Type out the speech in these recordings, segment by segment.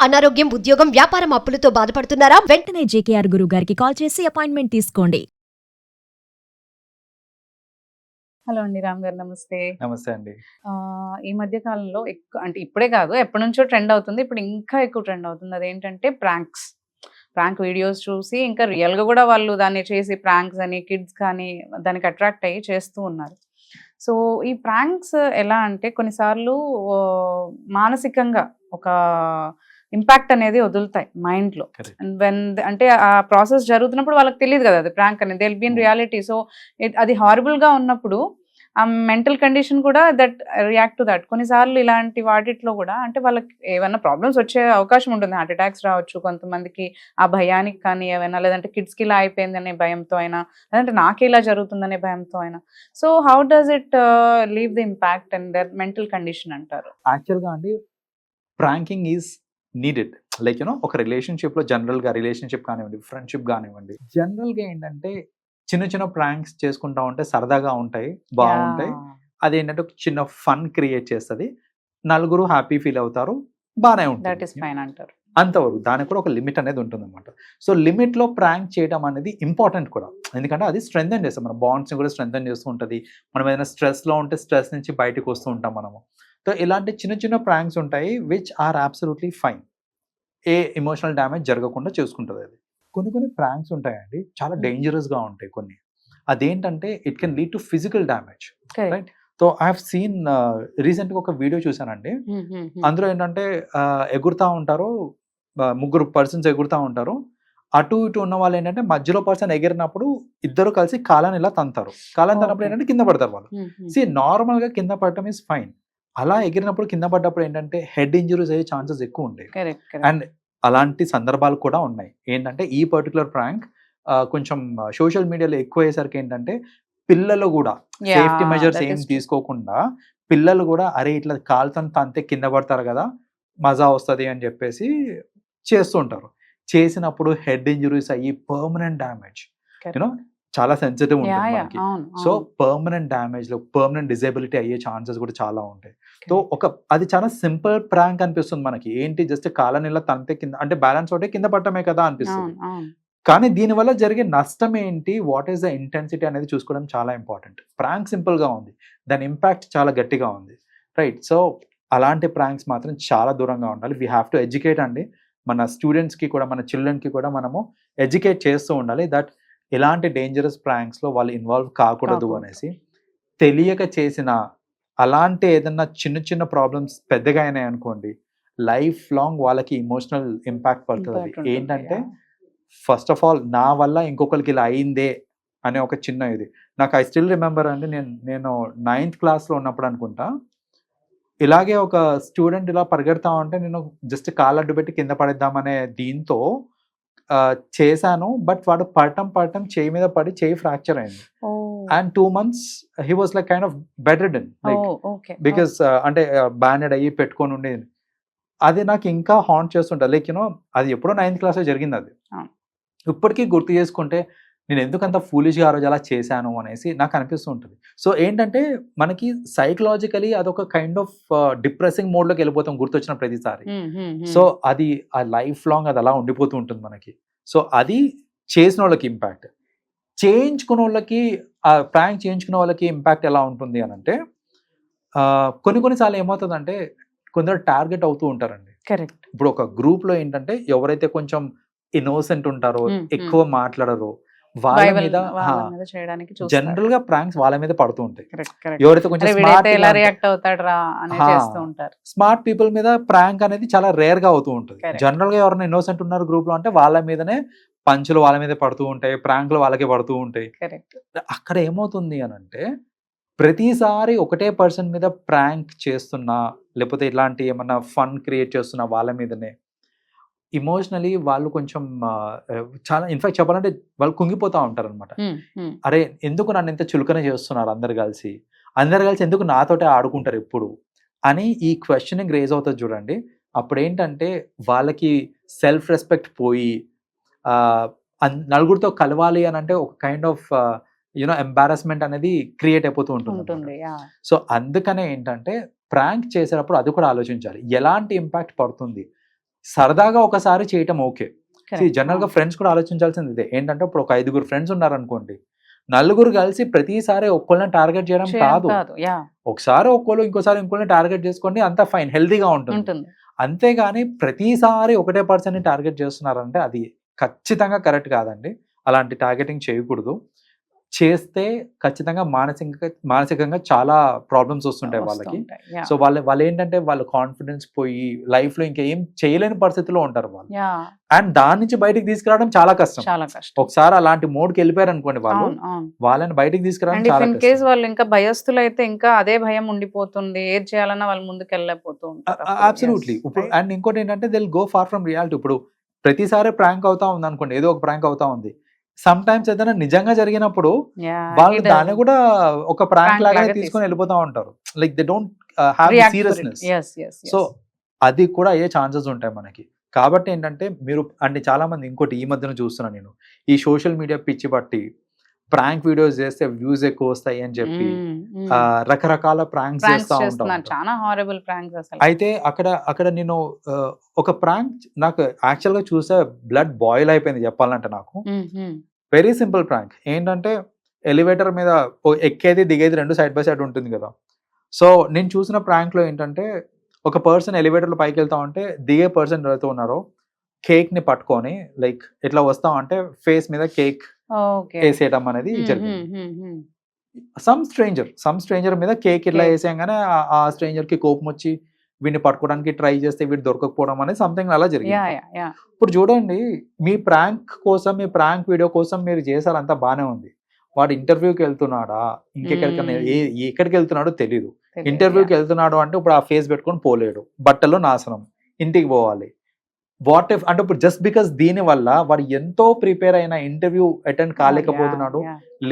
అనారోగ్యం, ఉద్యోగం, వ్యాపారం అప్పులతో బాధపడుతున్నారా? వెంటనే జేకేఆర్ గురువు గారికి కాల్ చేసి అపాయింట్మెంట్ తీసుకోండి. హలో అండి, రామ్ గారు నమస్తే. నమస్తే అండి. ఈ మధ్య కాలంలో ఎక్కువ అంటే ఇప్పుడే కాదు, ఎప్పటి నుంచో ట్రెండ్ అవుతుంది. ఇప్పుడు ఇంకా ఎక్కువ ట్రెండ్ అవుతుంది. అదేంటంటే ప్రాంక్ వీడియోస్ చూసి ఇంకా రియల్గా కూడా వాళ్ళు దాన్ని చేసి ప్రాంక్స్ అని కిడ్స్ కానీ దానికి అట్రాక్ట్ అయ్యి చేస్తూ ఉన్నారు. సో ఈ ప్రాంక్స్ ఎలా అంటే కొన్నిసార్లు మానసికంగా ఒక ఇంపాక్ట్ అనేది వదులుతాయి మైండ్లో. Correct. అండ్ వెన్ అంటే ఆ ప్రాసెస్ జరుగుతున్నప్పుడు వాళ్ళకి తెలియదు కదా అది ప్రాంక్ అనేది, they will be in reality. So అది హారబుల్గా ఉన్నప్పుడు ఆ మెంటల్ కండిషన్ కూడా దట్ రియాక్ట్ టు దట్. కొన్నిసార్లు ఇలాంటి వాటిట్లో కూడా అంటే వాళ్ళకి ఏమైనా ప్రాబ్లమ్స్ వచ్చే అవకాశం ఉంటుంది, హార్ట్ అటాక్స్ రావచ్చు కొంతమందికి ఆ భయానికి కానీ ఏమైనా, లేదంటే కిడ్స్కి ఇలా అయిపోయిందనే భయంతో అయినా, లేదంటే నాకు ఇలా జరుగుతుందనే భయంతో అయినా. So how does it leave the impact and their mental condition అంటారు? యాక్చువల్గా అండి, ప్రాంకింగ్ ఈజ్ నీడెడ్. లైక్ ఒక రిలేషన్షిప్లో జనరల్గా రిలేషన్షిప్ కానివ్వండి, ఫ్రెండ్షిప్ కానివ్వండి, జనరల్గా ఏంటంటే చిన్న చిన్న ప్రాంక్స్ చేసుకుంటా ఉంటే సరదాగా ఉంటాయి, బాగుంటాయి. అదేంటంటే ఒక చిన్న ఫన్ క్రియేట్ చేస్తుంది, నలుగురు హ్యాపీ ఫీల్ అవుతారు, బాగానే దట్ ఈస్ ఉంటుంది. ఫైన్ అంటారు. అంతవరకు దానికి కూడా ఒక లిమిట్ అనేది ఉంటుంది అనమాట. సో లిమిట్లో ప్రాంక్ చేయడం అనేది ఇంపార్టెంట్ కూడా, ఎందుకంటే అది స్ట్రెంథెన్ చేస్తాం, మన బాండ్స్ని కూడా స్ట్రెంథెన్ చేస్తూ ఉంటుంది. మనం ఏదైనా స్ట్రెస్లో ఉంటే స్ట్రెస్ నుంచి బయటకు వస్తూ ఉంటాం మనము. సో ఇలాంటి చిన్న చిన్న ప్రాంక్స్ ఉంటాయి విచ్ ఆర్ అబ్సల్యూట్లీ ఫైన్, ఏ ఎమోషనల్ డ్యామేజ్ జరగకుండా చూసుకుంటుంది అది. కొన్ని ప్రాంక్స్ ఉంటాయండి, చాలా డేంజరస్గా ఉంటాయి కొన్ని. అదేంటంటే it can lead to physical damage, right? So I have seen రీసెంట్గా ఒక వీడియో చూసానండి. అందులో ఏంటంటే ఎగురుతూ ఉంటారు, ముగ్గురు పర్సన్స్ ఎగురుతూ ఉంటారు. అటు ఇటు ఉన్న వాళ్ళు ఏంటంటే మధ్యలో పర్సన్ ఎగిరినప్పుడు ఇద్దరు కలిసి కాలాన్ని ఇలా తంతారు. కాలాన్ని తన్నప్పుడు ఏంటంటే కింద పడతారు వాళ్ళు. నార్మల్గా కింద పడటం ఈజ్ ఫైన్. అలా ఎగిరినప్పుడు కింద పడ్డప్పుడు ఏంటంటే హెడ్ ఇంజరీస్ అయ్యే ఛాన్సెస్ ఎక్కువ ఉంటాయి. అండ్ అలాంటి సందర్భాలు కూడా ఉన్నాయి. ఏంటంటే ఈ పర్టికులర్ ప్రాంక్ కొంచెం సోషల్ మీడియాలో ఎక్కువ అయ్యేసరికి ఏంటంటే పిల్లలు కూడా సేఫ్టీ మెజర్స్ ఏం తీసుకోకుండా పిల్లలు కూడా అరే ఇట్లా కాలుతో తంతే కింద పడతారు కదా, మజా వస్తుంది అని చెప్పేసి చేస్తూ ఉంటారు. చేసినప్పుడు హెడ్ ఇంజరీస్ అయ్యి పర్మనెంట్ డ్యామేజ్, యూనో చాలా సెన్సిటివ్ ఉంటుంది మనకి. సో పర్మనెంట్ డ్యామేజ్ లో పర్మనెంట్ డిజేబిలిటీ అయ్యే ఛాన్సెస్ కూడా చాలా ఉంటాయి. సో అది చాలా సింపుల్ ప్రాంక్ అనిపిస్తుంది మనకి, ఏంటి జస్ట్ కాలనీలో తంతే కింద అంటే బ్యాలెన్స్ ఒకటే కింద పట్టమే కదా అనిపిస్తుంది. కానీ దీనివల్ల జరిగే నష్టం ఏంటి, వాట్ ఈస్ ద ఇంటెన్సిటీ అనేది చూసుకోవడం చాలా ఇంపార్టెంట్. ప్రాంక్ సింపుల్ గా ఉంది, దాని ఇంపాక్ట్ చాలా గట్టిగా ఉంది, రైట్? సో అలాంటి ప్రాంక్స్ మాత్రం చాలా దూరంగా ఉండాలి. వీ హ్యావ్ టు ఎడ్యుకేట్ అండి, మన స్టూడెంట్స్కి కూడా మన చిల్డ్రన్కి కూడా మనము ఎడ్యుకేట్ చేస్తూ ఉండాలి దట్ ఎలాంటి డేంజరస్ ప్రాంక్స్లో వాళ్ళు ఇన్వాల్వ్ కాకూడదు అనేసి. తెలియక చేసిన అలాంటి ఏదన్నా చిన్న చిన్న ప్రాబ్లమ్స్ పెద్దగా అయినాయి అనుకోండి, లైఫ్ లాంగ్ వాళ్ళకి ఇమోషనల్ ఇంపాక్ట్ పడుతుంది. ఏంటంటే ఫస్ట్ ఆఫ్ ఆల్ నా వల్ల ఇంకొకరికి ఇలా అయిందే అనే ఒక చిన్న ఇది నాకు ఐ స్టిల్ రిమెంబర్ అండి. నేను 9th క్లాస్లో ఉన్నప్పుడు అనుకుంటా, ఇలాగే ఒక స్టూడెంట్ ఇలా పరిగెడతా ఉంటే నేను జస్ట్ కాలు అడ్డు పెట్టి కింద పడేద్దామనే దీంతో చేశాను. బట్ వాడు పడటం చేయి మీద పడి చేయి ఫ్రాక్చర్ అయింది. And 2 months he was like kind of bed ridden, like because అంటే బ్యాండెడ్ అయ్యి పెట్టుకొని ఉండేది. అది నాకు ఇంకా హాంట్ చేస్తుంటా. లైక్ అది ఎప్పుడో 9th క్లాస్లో జరిగింది. అది ఇప్పటికీ గుర్తు చేసుకుంటే నేను ఎందుకంత ఫూలిష్గా ఆ రోజు అలా చేశాను అనేసి నాకు అనిపిస్తూ ఉంటుంది. సో ఏంటంటే మనకి సైకలాజికలీ అదొక కైండ్ ఆఫ్ డిప్రెసింగ్ మోడ్లోకి వెళ్ళిపోతాం గుర్తొచ్చిన ప్రతిసారి. సో అది ఆ లైఫ్ లాంగ్ అది అలా ఉండిపోతూ ఉంటుంది మనకి. సో అది చేసిన వాళ్ళకి ఇంపాక్ట్, చేయించుకున్న వాళ్ళకి ఆ ప్రాంక్ చేయించుకున్న వాళ్ళకి ఇంపాక్ట్ ఎలా ఉంటుంది అని అంటే కొన్నిసార్లు ఏమవుతుందంటే కొందరు టార్గెట్ అవుతూ ఉంటారండి. కరెక్ట్. ఇప్పుడు ఒక గ్రూప్లో ఏంటంటే ఎవరైతే కొంచెం ఇన్నోసెంట్ ఉంటారో, ఎక్కువ మాట్లాడరో, వాళ్ళ మీద జనరల్ గా ప్రాంక్స్ వాళ్ళ మీద పడుతూ ఉంటాయి. ఎవరైతే కొంచెం స్మార్ట్ పీపుల్ మీద ప్రాంక్ అనేది చాలా రేర్ గా అవుతూ ఉంటుంది. జనరల్ గా ఎవరైనా ఇన్నోసెంట్ ఉన్నారు గ్రూప్ లో అంటే వాళ్ళ మీదనే పంచులు వాళ్ళ మీద పడుతూ ఉంటాయి, ప్రాంక్లు వాళ్ళకే పడుతూ ఉంటాయి. అక్కడ ఏమవుతుంది అని అంటే ప్రతిసారి ఒకటే పర్సన్ మీద ప్రాంక్ చేస్తున్నా, లేకపోతే ఇలాంటి ఏమన్నా ఫన్ క్రియేట్ చేస్తున్నా వాళ్ళ మీదనే ఇమోషనలీ వాళ్ళు కొంచెం చాలా ఇన్ఫాక్ట్ చెప్పాలంటే వాళ్ళు కుంగిపోతూ ఉంటారు అనమాట. అరే ఎందుకు నన్ను ఇంత చులకన చేస్తున్నారు అందరు కలిసి ఎందుకు నాతోటే ఆడుకుంటారు ఎప్పుడు అని ఈ క్వశ్చనింగ్ రేజ్ అవుతుంది చూడండి. అప్పుడు ఏంటంటే వాళ్ళకి సెల్ఫ్ రెస్పెక్ట్ పోయి నలుగురితో కలవాలి అని అంటే ఒక కైండ్ ఆఫ్ ఎంబారస్మెంట్ అనేది క్రియేట్ అయిపోతూ ఉంటుంది. సో అందుకనే ఏంటంటే ప్రాంక్ చేసేటప్పుడు అది కూడా ఆలోచించాలి, ఎలాంటి ఇంపాక్ట్ పడుతుంది. సరదాగా ఒకసారి చేయటం ఓకే. జనరల్ గా ఫ్రెండ్స్ కూడా ఆలోచించాల్సింది ఇదే ఏంటంటే, ఇప్పుడు ఒక 5 ఫ్రెండ్స్ ఉన్నారనుకోండి, నలుగురు కలిసి ప్రతిసారి ఒక్కళ్ళని టార్గెట్ చేయడం కాదు. ఒకసారి ఒక్కళ్ళు ఇంకోసారి ఇంకోళ్ళని టార్గెట్ చేసుకోండి, అంత ఫైన్, హెల్తీగా ఉంటుంది. అంతేగాని ప్రతిసారి ఒకటే పర్సన్ ని టార్గెట్ చేస్తున్నారంటే అది ఖచ్చితంగా కరెక్ట్ కాదండి. అలాంటి టార్గెటింగ్ చేయకూడదు. చేస్తే ఖచ్చితంగా మానసికంగా చాలా ప్రాబ్లమ్స్ వస్తుంటాయి వాళ్ళకి. సో వాళ్ళు ఏంటంటే వాళ్ళ కాన్ఫిడెన్స్ పోయి లైఫ్ లో ఇంకా ఏం చేయలేని పరిస్థితిలో ఉంటారు వాళ్ళు. అండ్ దాని నుంచి బయటకు తీసుకురావడం చాలా కష్టం. ఒకసారి అలాంటి మోడ్కి వెళ్ళిపోయారు అనుకోండి, వాళ్ళని బయటకు తీసుకురావడం చాలా కష్టం. వాళ్ళు ఇంకా భయస్థులు అయితే ఇంకా అదే భయం ఉండిపోతుంది, ఏది చేయాలన్నా వాళ్ళు ముందుకు వెళ్ళలేకపోతూ ఉంటారు. అబ్సల్యూట్లీ. అండ్ ఇంకోటి ఏంటంటే they will go far from reality. ఇప్పుడు ప్రతిసారి ప్రాంక్ అవుతా ఉంది అనుకోండి, ఏదో ఒక ప్రాంక్ అవుతా ఉంది, సమ్ టైమ్స్ ఏదైనా నిజంగా జరిగినప్పుడు వాళ్ళు దాన్ని కూడా ఒక ప్రాంక్ లాగా తీసుకొని వెళ్ళిపోతా ఉంటారు. Like they don't have the seriousness. So అది కూడా అయ్యే ఛాన్సెస్ ఉంటాయి మనకి. కాబట్టి ఏంటంటే మీరు అంటే చాలా మంది ఇంకోటి ఈ మధ్యన చూస్తున్నాను నేను, ఈ సోషల్ మీడియా పిచ్చి పట్టి ప్రాంక్ వీడియోస్ చేస్తే వ్యూస్ ఎక్కువ వస్తాయి అని చెప్పి రకరకాల ప్రాంక్స్ చేస్తా ఉంటాను. చాలా హారబుల్ ప్రాంక్స్ అసలు. అయితే అక్కడ నేను ఒక ప్రాంక్ నాకు యాక్చువల్ గా చూసే బ్లడ్ బాయిల్ అయిపోయింది చెప్పాలంటే. నాకు వెరీ సింపుల్ ప్రాంక్ ఏంటంటే, ఎలివేటర్ మీద ఎక్కేది దిగేది రెండు సైడ్ బై సైడ్ ఉంటుంది కదా. సో నేను చూసిన ప్రాంక్ లో ఏంటంటే, ఒక పర్సన్ ఎలివేటర్ లో పైకి వెళ్తా ఉంటే దిగే పర్సన్ ఎవరైతే ఉన్నారో కేక్ ని పట్టుకొని లైక్ ఇట్లా వస్తా ఉంటే ఫేస్ మీద కేక్ వేసేయడం అనేది జరిగింది. సమ్ స్ట్రేంజర్ మీద కేక్ ఇట్లా వేసేయంగానే ఆ స్ట్రేంజర్ కి కోపం వచ్చి వీడిని పట్టుకోవడానికి ట్రై చేస్తే వీడు దొరకకపోవడం అనేది సంథింగ్ అలా జరిగింది. ఇప్పుడు చూడండి, మీ ప్రాంక్ కోసం, మీ ప్రాంక్ వీడియో కోసం మీరు చేశారు, అంతా బానే ఉంది. వాడు ఇంటర్వ్యూకి వెళ్తున్నాడా, ఇంకెక్కడికైనా ఎక్కడికి వెళ్తున్నాడో తెలీదు. ఇంటర్వ్యూకి వెళ్తున్నాడు అంటే ఇప్పుడు ఆ ఫేస్ పెట్టుకొని పోలేడు, బట్టలు నాశనం, ఇంటికి పోవాలి. వాట్ ఇఫ్ అంటే ఇప్పుడు జస్ట్ బికాస్ దీని వల్ల వాడు ఎంతో ప్రిపేర్ అయిన ఇంటర్వ్యూ అటెండ్ కాలేకపోతున్నాడు,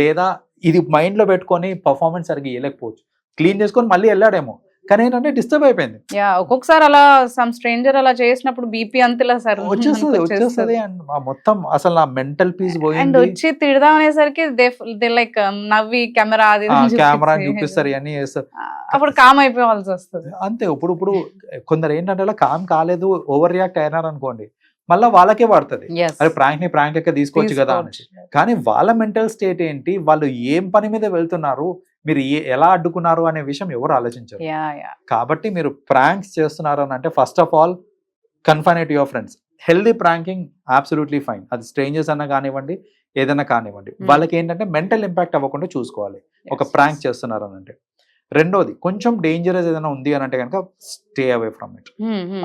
లేదా ఇది మైండ్ లో పెట్టుకొని పర్ఫార్మెన్స్ సరిగ్గా ఇవ్వలేకపోవచ్చు, క్లీన్ చేసుకొని మళ్ళీ వెళ్ళాడేమో, కానీ ఏంటంటే డిస్టర్బ్ అయిపోయింది. ఒక్కొక్కసారి అలా సమ్ స్ట్రేంజర్ అలా చేసినప్పుడు బీపీ అంతలా సార్ వచ్చేస్తుంది. అండ్ మొత్తం అసలు నా మెంటల్ పీస్ పోయింది. వచ్చి తిడదాం అనేసరికి లైక్ నవ్వి కెమెరా చూపిస్తారు, ఇవన్నీ చేస్తారు. అప్పుడు కామ్ అయిపోవాల్సి వస్తుంది. అంతే. ఇప్పుడు కొందరు ఏంటంటే అలా కామ్ కాలేదు, ఓవర్ రియాక్ట్ అయినారు అనుకోండి, మళ్ళీ వాళ్ళకే పడుతుంది, అరే ప్రాంక్ లెక్క తీసుకోవచ్చు కదా అని. కానీ వాళ్ళ మెంటల్ స్టేట్ ఏంటి, వాళ్ళు ఏం పని మీద వెళ్తున్నారు, మీరు ఎలా అడ్డుకున్నారు అనే విషయం ఎవరు ఆలోచించారు. కాబట్టి మీరు ప్రాంక్స్ చేస్తున్నారు అని అంటే first of all confine it your friends. Healthy pranking absolutely fine, అది స్ట్రేంజర్స్ అన్నా కానివ్వండి, ఏదైనా కానివ్వండి, వాళ్ళకి ఏంటంటే మెంటల్ ఇంపాక్ట్ అవ్వకుండా చూసుకోవాలి ఒక ప్రాంక్ చేస్తున్నారు అని అంటే. రెండోది, కొంచెం డేంజరస్ ఏదైనా ఉంది అని అంటే కనుక స్టే అవే ఫ్రమ్ ఇట్.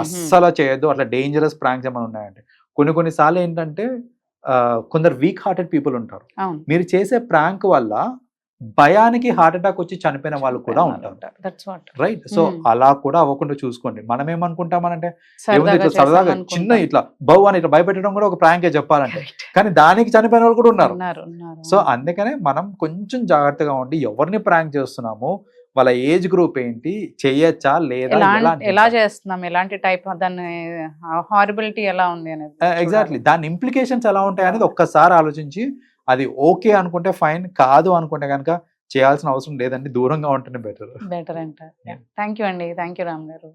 అస్సలు చేయొద్దు అట్లా డేంజరస్ ప్రాంక్స్ ఏమైనా ఉన్నాయంటే. కొన్నిసార్లు ఏంటంటే కొందరు వీక్ హార్టెడ్ పీపుల్ ఉంటారు, మీరు చేసే ప్రాంక్ వల్ల భయానికి హార్ట్ అటాక్ వచ్చి చనిపోయిన వాళ్ళు కూడా ఉంటారు, రైట్? సో అలా కూడా అవ్వకుండా చూసుకోండి. మనం ఏమనుకుంటామనంటే సరదాగా చిన్న ఇట్లా బౌ అని ఇట్లా భయపెట్టడం కూడా ఒక ప్రాంకే చెప్పాలంటే, కానీ దానికి చనిపోయిన వాళ్ళు కూడా ఉన్నారు. సో అందుకనే మనం కొంచెం జాగ్రత్తగా ఉండి ఎవరిని ప్రాంక్ చేస్తున్నామో వాళ్ళ ఏజ్ గ్రూప్ ఏంటి, చేయొచ్చా లేదా, ఎలా చేస్తున్నాం, ఎలాంటి టైప్, దాని హారబిలిటీ ఎలా ఉంది అనేది, ఎగ్జాక్ట్లీ దాని ఇంప్లికేషన్స్ ఎలా ఉంటాయి అనేది ఒక్కసారి ఆలోచించి, అది ఓకే అనుకుంటే ఫైన్, కాదు అనుకుంటే కనుక చేయాల్సిన అవసరం లేదండి, దూరంగా ఉంటేనే బెటర్ అంటారు. థ్యాంక్ యూ అండి, థ్యాంక్ యూ రామ్ గారు.